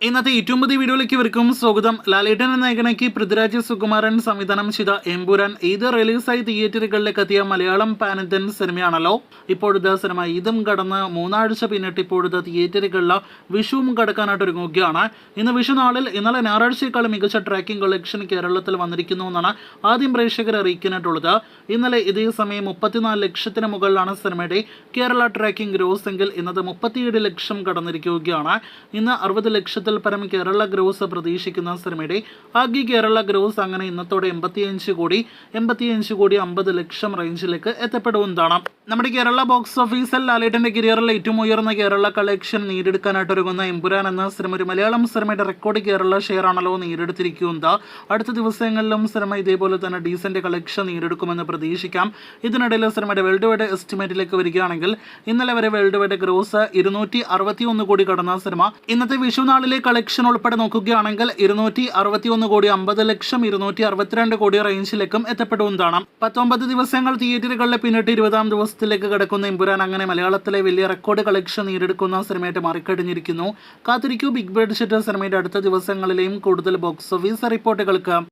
ഇന്നത്തെ ഏറ്റവും പുതിയ വീഡിയോയിലേക്ക് ഇവർക്കും സ്വാഗതം. ലാലേട്ടൻ എന്ന നായകനാക്കി പൃഥ്വിരാജ് സുകുമാരൻ സംവിധാനം ചെയ്ത എമ്പുരാൻ ഇത് റിലീസായി തിയേറ്ററുകളിലേക്ക് എത്തിയ മലയാളം പാനന്തൻ സിനിമയാണല്ലോ. ഇപ്പോഴത്തെ സിനിമ ഇതും കടന്ന് മൂന്നാഴ്ച പിന്നിട്ട് ഇപ്പോഴത്തെ തിയേറ്ററുകളിൽ വിഷുവും കടക്കാനായിട്ട് ഒരുങ്ങുകയാണ്. ഇന്ന് വിഷു നാളിൽ ഇന്നലെ ഞായറാഴ്ചയേക്കാളും മികച്ച ട്രാക്കിംഗ് കളക്ഷൻ കേരളത്തിൽ വന്നിരിക്കുന്നു എന്നാണ് ആദ്യം പ്രേക്ഷകർ അറിയിക്കാനായിട്ടുള്ളത്. ഇന്നലെ ഇതേ സമയം 34 ലക്ഷത്തിന് മുകളിലാണ് സിനിമയുടെ കേരള ട്രാക്കിംഗ് ഗ്രോസ് എങ്കിൽ ഇന്നത് 37 ലക്ഷം കടന്നിരിക്കുകയാണ്. ഇന്ന് 60 ലക്ഷത്തിൽ പരം കേരള ഗ്രോസ് പ്രതീക്ഷിക്കുന്ന സിനിമയുടെ ആകെ കേരള ഗ്രോസ് അങ്ങനെ ഇന്നത്തോടെ 85 കോടി 50 ലക്ഷം റേഞ്ചിലേക്ക് എത്തപ്പെടുന്നതാണ്. നമ്മുടെ കേരള ബോക്സ് ഓഫീസിൽ ലാലേട്ടന്റെ കരിയറിൽ ഏറ്റവും ഉയർന്ന കേരള കളക്ഷൻ നേടിയെടുക്കാനായിട്ട് ഒരുങ്ങുന്ന എമ്പുരാൻ എന്ന സിനിമ ഒരു മലയാളം സിനിമയുടെ റെക്കോർഡ് കേരള ഷെയർ ആണല്ലോ നേടിയെടുത്തിരിക്കുന്നത്. അടുത്ത ദിവസങ്ങളിലും സിനിമ ഇതേപോലെ തന്നെ ഡീസന്റ് കളക്ഷൻ നേടിയെടുക്കുമെന്ന് പ്രതീക്ഷിക്കാം. ഇതിനിടയിൽ സിനിമയുടെ വേൾഡ് വൈഡ് എസ്റ്റിമേറ്റിലേക്ക് വരികയാണെങ്കിൽ ഇന്നലെ വരെ വേൾഡ് വൈഡ് ഗ്രോസ് 261 കോടി കടന്ന സിനിമ ഇന്നത്തെ വിഷു നാളിലെ കളക്ഷൻ ഉൾപ്പെടെ നോക്കുകയാണെങ്കിൽ 261 കോടി 50 ലക്ഷം 262 കോടി റേഞ്ചിലേക്കും എത്തപ്പെടുന്നതാണ്. 19 ദിവസങ്ങൾ തിയേറ്ററുകളിലെ പിന്നിട്ട് 20-ാം ദിവസത്തിലേക്ക് കടക്കുന്ന എമ്പുരാൻ അങ്ങനെ മലയാളത്തിലെ വലിയ റെക്കോർഡ് കളക്ഷൻ നേടിയെടുക്കുന്ന സിനിമയായിട്ട് മാറിക്കഴിഞ്ഞിരിക്കുന്നു. കാത്തിരിക്കൂ ബിഗ് ബഡ്ജറ്റ് സിനിമയുടെ അടുത്ത ദിവസങ്ങളിലെയും കൂടുതൽ ബോക്സ് ഓഫീസ് റിപ്പോർട്ടുകൾക്ക്.